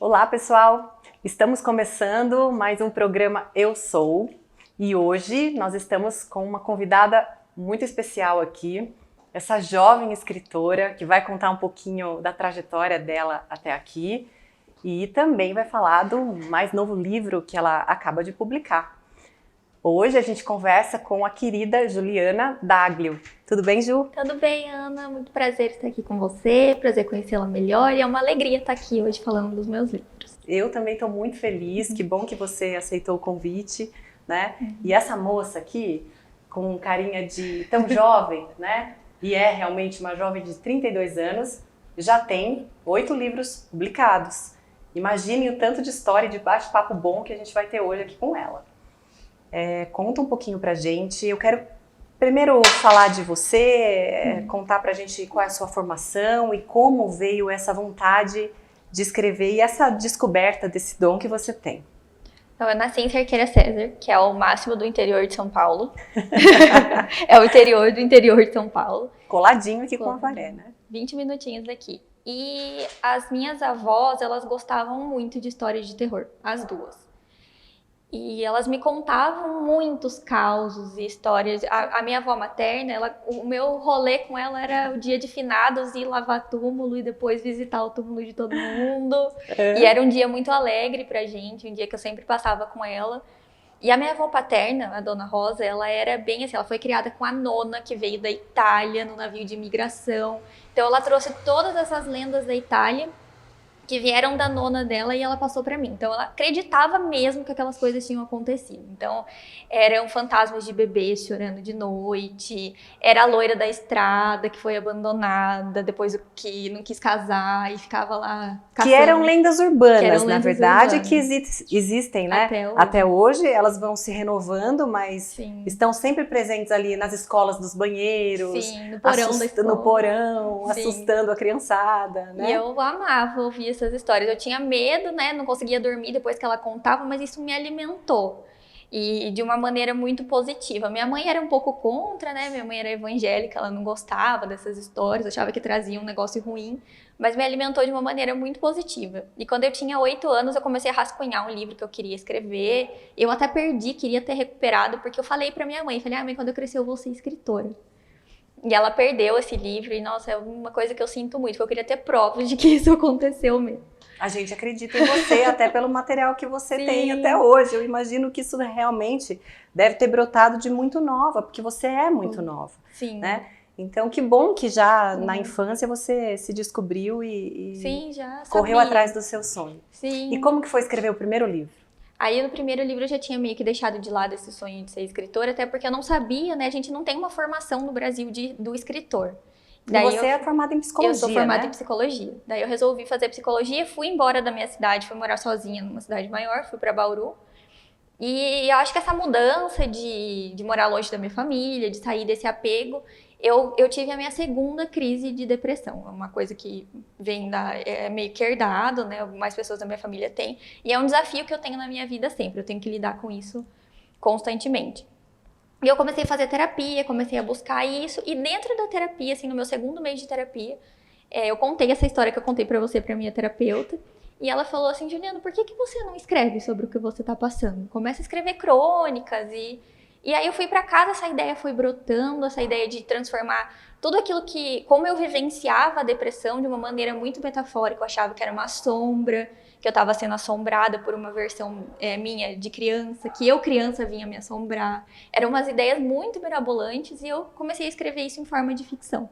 Olá, pessoal! Estamos começando mais um programa Eu Sou e hoje nós estamos com uma convidada muito especial aqui, essa jovem escritora que vai contar um pouquinho da trajetória dela até aqui e também vai falar do mais novo livro que ela acaba de publicar. Hoje a gente conversa com a querida Juliana Daglio. Tudo bem, Ju? Tudo bem, Ana. Muito prazer estar aqui com você, prazer conhecê-la melhor e é uma alegria estar aqui hoje falando dos meus livros. Eu também estou muito feliz, que bom que você aceitou o convite, né? E essa moça aqui, com carinha de tão jovem, né? E é realmente uma jovem de 32 anos, já tem 8 livros publicados. Imagine o tanto de história e de bate-papo bom que a gente vai ter hoje aqui com ela. Conta um pouquinho pra gente. Eu quero primeiro falar de você, contar pra gente qual é a sua formação e como veio essa vontade de escrever e essa descoberta desse dom que você tem. Então, eu nasci em Cerqueira César, que é o máximo do interior de São Paulo. É o interior do interior de São Paulo. Coladinho aqui com a Avaré, né? 20 minutinhos daqui. E as minhas avós, elas gostavam muito de histórias de terror, as duas. E elas me contavam muitos causos e histórias. A minha avó materna, o meu rolê com ela era o dia de finados, ir lavar túmulo e depois visitar o túmulo de todo mundo. E era um dia muito alegre pra gente, um dia que eu sempre passava com ela. E a minha avó paterna, a dona Rosa, ela era bem assim, ela foi criada com a nona que veio da Itália, no navio de imigração. Então ela trouxe todas essas lendas da Itália que vieram da nona dela e ela passou pra mim. Então ela acreditava mesmo que aquelas coisas tinham acontecido. Então eram fantasmas de bebês chorando de noite, era a loira da estrada que foi abandonada depois que não quis casar e ficava lá caçando. Que eram lendas urbanas, na verdade, urbanas. Que existem, né? Até hoje elas vão se renovando, mas Sim. Estão sempre presentes ali nas escolas dos banheiros, Sim, no porão da escola. No porão, Sim. Assustando a criançada, né? E eu amava ouvir essas histórias. Eu tinha medo, né? Não conseguia dormir depois que ela contava, mas isso me alimentou. E de uma maneira muito positiva. Minha mãe era um pouco contra, né? Minha mãe era evangélica, ela não gostava dessas histórias, achava que trazia um negócio ruim, mas me alimentou de uma maneira muito positiva. E quando eu tinha 8 anos, eu comecei a rascunhar um livro que eu queria escrever. Eu até perdi, queria ter recuperado, porque eu falei pra minha mãe, mãe, quando eu crescer eu vou ser escritora. E ela perdeu esse livro e, nossa, é uma coisa que eu sinto muito, porque eu queria ter provas de que isso aconteceu mesmo. A gente acredita em você, até pelo material que você Sim. tem até hoje. Eu imagino que isso realmente deve ter brotado de muito nova, porque você é muito nova. Sim. Né? Então, que bom que já na infância você se descobriu e Sim, já correu sabia. atrás do seu sonho. Sim. E como que foi escrever o primeiro livro? Aí no primeiro livro eu já tinha meio que deixado de lado esse sonho de ser escritora, até porque eu não sabia, né? A gente não tem uma formação no Brasil do escritor. Daí você é formada em psicologia, Eu sou formada né? em psicologia. Daí eu resolvi fazer psicologia, fui embora da minha cidade, fui morar sozinha numa cidade maior, fui pra Bauru. E eu acho que essa mudança de morar longe da minha família, de sair desse apego, eu tive a minha segunda crise de depressão. É uma coisa que vem é meio que herdado, né? Mais pessoas da minha família têm. E é um desafio que eu tenho na minha vida sempre. Eu tenho que lidar com isso constantemente. E eu comecei a fazer terapia, comecei a buscar isso. E dentro da terapia, assim, no meu segundo mês de terapia, eu contei essa história que eu contei pra você, pra minha terapeuta. E ela falou assim, Juliana, por que você não escreve sobre o que você tá passando? Começa a escrever crônicas E aí eu fui pra casa, essa ideia foi brotando, essa ideia de transformar tudo aquilo como eu vivenciava a depressão de uma maneira muito metafórica. Eu achava que era uma sombra, que eu estava sendo assombrada por uma versão minha de criança, que eu criança vinha me assombrar. Eram umas ideias muito mirabolantes e eu comecei a escrever isso em forma de ficção.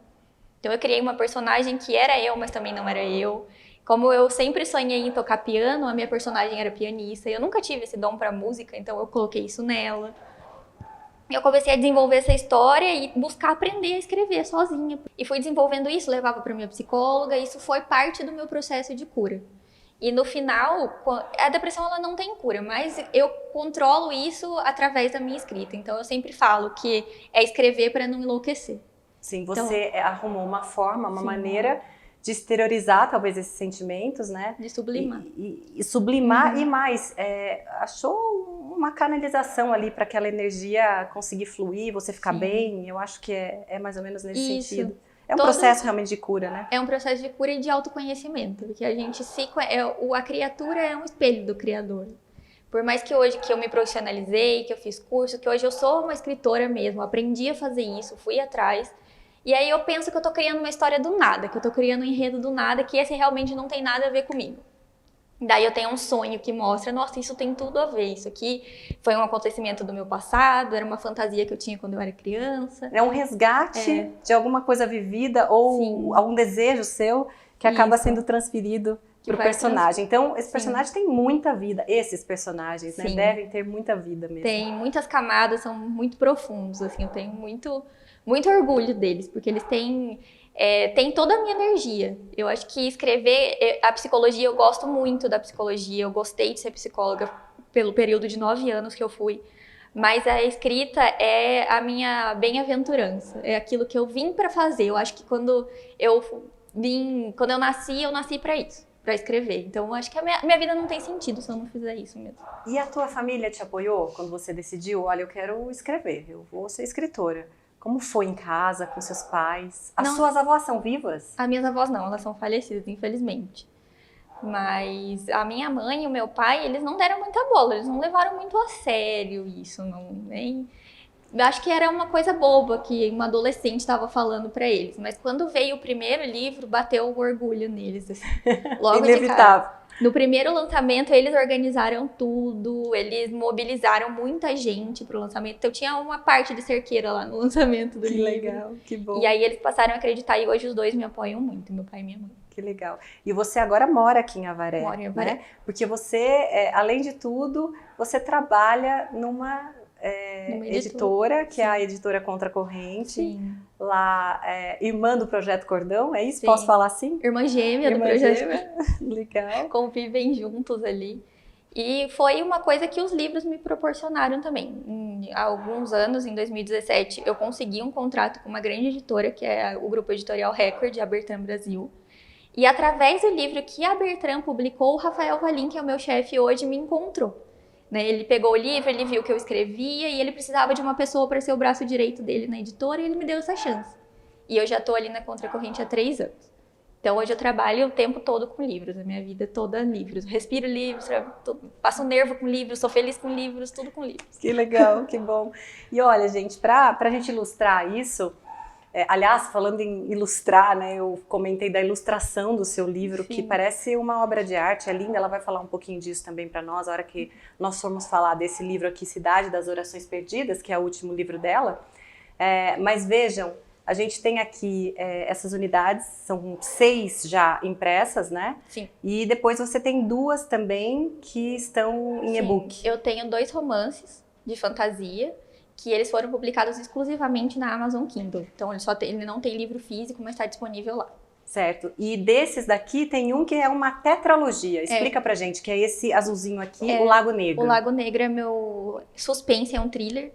Então eu criei uma personagem que era eu, mas também não era eu. Como eu sempre sonhei em tocar piano, a minha personagem era pianista. Eu nunca tive esse dom para música, então eu coloquei isso nela. Eu comecei a desenvolver essa história e buscar aprender a escrever sozinha. E fui desenvolvendo isso, levava para minha psicóloga, e isso foi parte do meu processo de cura. E no final, a depressão ela não tem cura, mas eu controlo isso através da minha escrita. Então eu sempre falo que é escrever para não enlouquecer. Sim, você arrumou uma forma, uma maneira de exteriorizar talvez esses sentimentos, né? De sublimar. E sublimar e mais, achou uma canalização ali para aquela energia conseguir fluir, você ficar bem. Eu acho que é mais ou menos nesse sentido. É um processo realmente de cura, né? É um processo de cura e de autoconhecimento, porque a gente a criatura é um espelho do Criador. Por mais que hoje que eu me profissionalizei, que eu fiz curso, que hoje eu sou uma escritora mesmo, aprendi a fazer isso, fui atrás. E aí eu penso que eu tô criando uma história do nada, que eu tô criando um enredo do nada, que esse realmente não tem nada a ver comigo. Daí eu tenho um sonho que mostra, nossa, isso tem tudo a ver, isso aqui foi um acontecimento do meu passado, era uma fantasia que eu tinha quando eu era criança. É um resgate de alguma coisa vivida ou Sim. algum desejo seu que acaba sendo transferido pro personagem. Então, esse personagem tem muita vida. Esses personagens, né, devem ter muita vida mesmo. Tem muitas camadas, são muito profundos, assim, eu tenho muito orgulho deles, porque eles têm toda a minha energia. Eu acho que escrever, a psicologia, eu gosto muito da psicologia, eu gostei de ser psicóloga pelo período de 9 anos que eu fui, mas a escrita é a minha bem-aventurança, é aquilo que eu vim para fazer. Eu acho que quando eu nasci para isso, para escrever. Então, eu acho que a minha vida não tem sentido se eu não fizer isso mesmo. E a tua família te apoiou quando você decidiu, olha, eu quero escrever, eu vou ser escritora? Como foi em casa, com seus pais? As suas avós são vivas? As minhas avós não, elas são falecidas, infelizmente. Mas a minha mãe e o meu pai, eles não deram muita bola, eles não levaram muito a sério isso, eu acho que era uma coisa boba que uma adolescente estava falando para eles. Mas quando veio o primeiro livro, bateu o orgulho neles, assim, logo de cara. No primeiro lançamento, eles organizaram tudo, eles mobilizaram muita gente pro lançamento. Então, tinha uma parte de cerqueira lá no lançamento do livro. Que legal, que bom. E aí, eles passaram a acreditar e hoje os dois me apoiam muito, meu pai e minha mãe. Que legal. E você agora mora aqui em Avaré, Moro em Avaré. né? Porque você, além de tudo, você trabalha numa editora, que é a Editora Contracorrente. Lá, irmã do Projeto Cordão, é isso? Sim. Posso falar assim? Irmã gêmea do Projeto. Gêmea. Legal. Convivem juntos ali. E foi uma coisa que os livros me proporcionaram também. Há alguns anos, em 2017, eu consegui um contrato com uma grande editora, que é o Grupo Editorial Record, a Bertrand Brasil. E através do livro que a Bertrand publicou, o Rafael Valim, que é o meu chefe hoje, me encontrou. Ele pegou o livro, ele viu que eu escrevia e ele precisava de uma pessoa para ser o braço direito dele na editora e ele me deu essa chance. E eu já estou ali na Contracorrente há 3 anos. Então hoje eu trabalho o tempo todo com livros, a minha vida toda livros. Respiro livros, passo nervo com livros, sou feliz com livros, tudo com livros. Que legal, que bom. E olha, gente, para a gente ilustrar isso, aliás, falando em ilustrar, né, eu comentei da ilustração do seu livro, que parece uma obra de arte, é linda, ela vai falar um pouquinho disso também para nós, a hora que nós formos falar desse livro aqui, Cidade das Orações Perdidas, que é o último livro dela. Mas vejam, a gente tem aqui essas unidades, são 6 já impressas, né? Sim. E depois você tem 2 também que estão em e-book. Eu tenho 2 romances de fantasia, que eles foram publicados exclusivamente na Amazon Kindle. Então, ele não tem livro físico, mas está disponível lá. Certo. E desses daqui tem um que é uma tetralogia. Explica pra gente, que é esse azulzinho aqui, o Lago Negro. O Lago Negro é meu suspense, é um thriller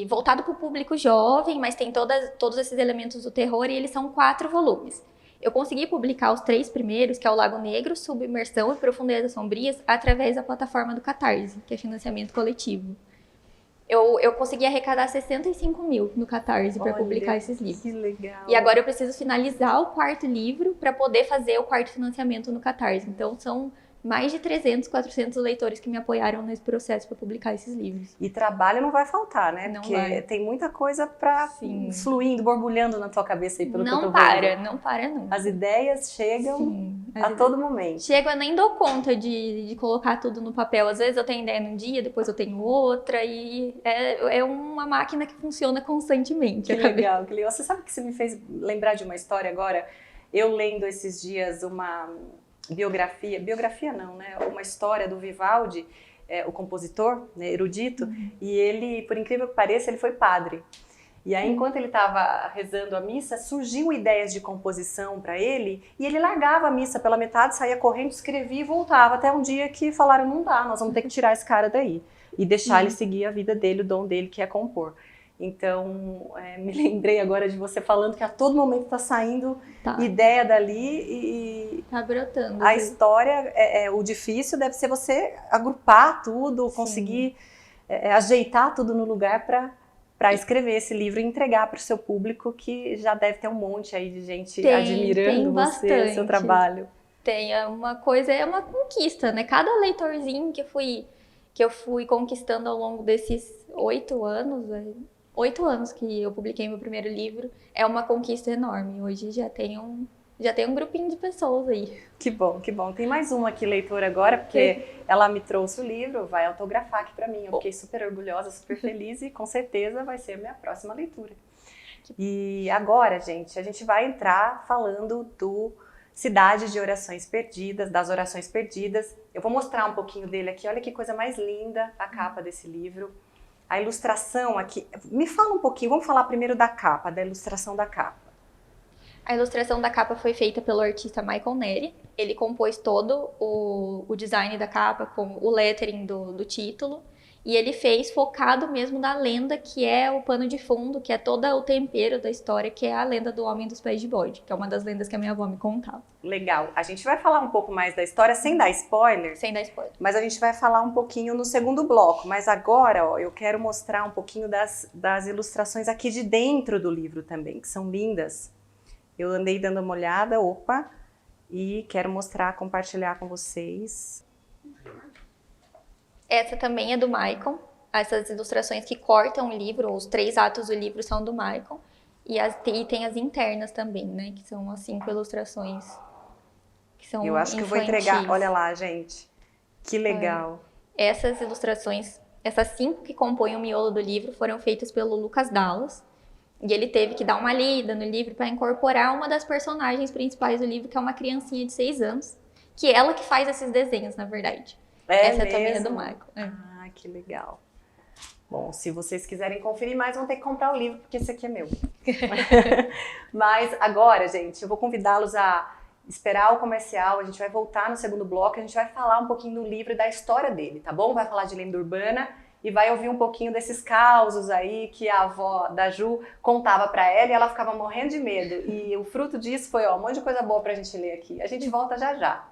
voltado para o público jovem, mas tem todos esses elementos do terror e eles são 4 volumes. Eu consegui publicar os 3 primeiros, que é o Lago Negro, Submersão e Profundezas Sombrias, através da plataforma do Catarse, que é financiamento coletivo. Eu consegui arrecadar 65 mil no Catarse para publicar esses livros. Que legal. E agora eu preciso finalizar o 4º livro para poder fazer o 4º financiamento no Catarse. Então são mais de 300, 400 leitores que me apoiaram nesse processo para publicar esses livros. E trabalho não vai faltar, né? Não Porque vai. Tem muita coisa para fluindo, borbulhando na tua cabeça aí, pelo que eu tô vendo. Não para não. As ideias chegam todo momento. Chego, eu nem dou conta de colocar tudo no papel. Às vezes eu tenho ideia num dia, depois eu tenho outra, e é uma máquina que funciona constantemente. Que legal, que legal. Você sabe que você me fez lembrar de uma história agora? Eu lendo esses dias uma biografia não, né? Uma história do Vivaldi, o compositor, né, erudito, e ele, por incrível que pareça, ele foi padre. E aí, enquanto ele estava rezando a missa, surgiam ideias de composição para ele, e ele largava a missa pela metade, saía correndo, escrevia e voltava, até um dia que falaram, não dá, nós vamos ter que tirar esse cara daí, e deixar ele seguir a vida dele, o dom dele, que é compor. Então, me lembrei agora de você falando que a todo momento está saindo ideia dali e tá brotando. A história, o difícil deve ser você agrupar tudo, conseguir ajeitar tudo no lugar para para escrever esse livro e entregar para o seu público, que já deve ter um monte aí de gente Tem admirando você, seu trabalho. Tem, é uma conquista, né? Cada leitorzinho que eu fui conquistando ao longo desses 8 anos, 8 anos que eu publiquei meu primeiro livro, é uma conquista enorme. Hoje já tem um grupinho de pessoas aí. Que bom, que bom. Tem mais uma aqui, leitora, agora, porque ela me trouxe o livro, vai autografar aqui para mim. Eu fiquei super orgulhosa, super feliz e com certeza vai ser a minha próxima leitura. E agora, gente, a gente vai entrar falando do Cidade de Orações Perdidas, das Orações Perdidas. Eu vou mostrar um pouquinho dele aqui. Olha que coisa mais linda a capa desse livro. A ilustração aqui, me fala um pouquinho, vamos falar primeiro da capa, da ilustração da capa. A ilustração da capa foi feita pelo artista Michael Neri. Ele compôs todo o design da capa, com o lettering do título. E ele fez focado mesmo na lenda, que é o pano de fundo, que é todo o tempero da história, que é a lenda do Homem dos Pés de Bode, que é uma das lendas que a minha avó me contava. Legal. A gente vai falar um pouco mais da história, sem dar spoiler. Sem dar spoiler. Mas a gente vai falar um pouquinho no segundo bloco. Mas agora, ó, eu quero mostrar um pouquinho das ilustrações aqui de dentro do livro também, que são lindas. Eu andei dando uma olhada, e quero mostrar, compartilhar com vocês. Essa também é do Michael. Essas ilustrações que cortam o livro, os 3 atos do livro são do Michael. E tem as internas também, né? Que são as 5 ilustrações que são Eu acho que eu vou entregar. Olha lá, gente. Que legal. Essas ilustrações, essas 5 que compõem o miolo do livro, foram feitas pelo Lucas Dallas. E ele teve que dar uma lida no livro para incorporar uma das personagens principais do livro, que é uma criancinha de 6 anos. Que é ela que faz esses desenhos, na verdade. Essa mesmo? também é do Michael. Ah, que legal. Bom, se vocês quiserem conferir mais, vão ter que comprar o livro, porque esse aqui é meu. Mas agora, gente, eu vou convidá-los a esperar o comercial, a gente vai voltar no segundo bloco, a gente vai falar um pouquinho do livro e da história dele, tá bom? Vai falar de lenda urbana e vai ouvir um pouquinho desses causos aí que a avó da Ju contava pra ela e ela ficava morrendo de medo. E o fruto disso foi, um monte de coisa boa pra gente ler aqui. A gente volta já já.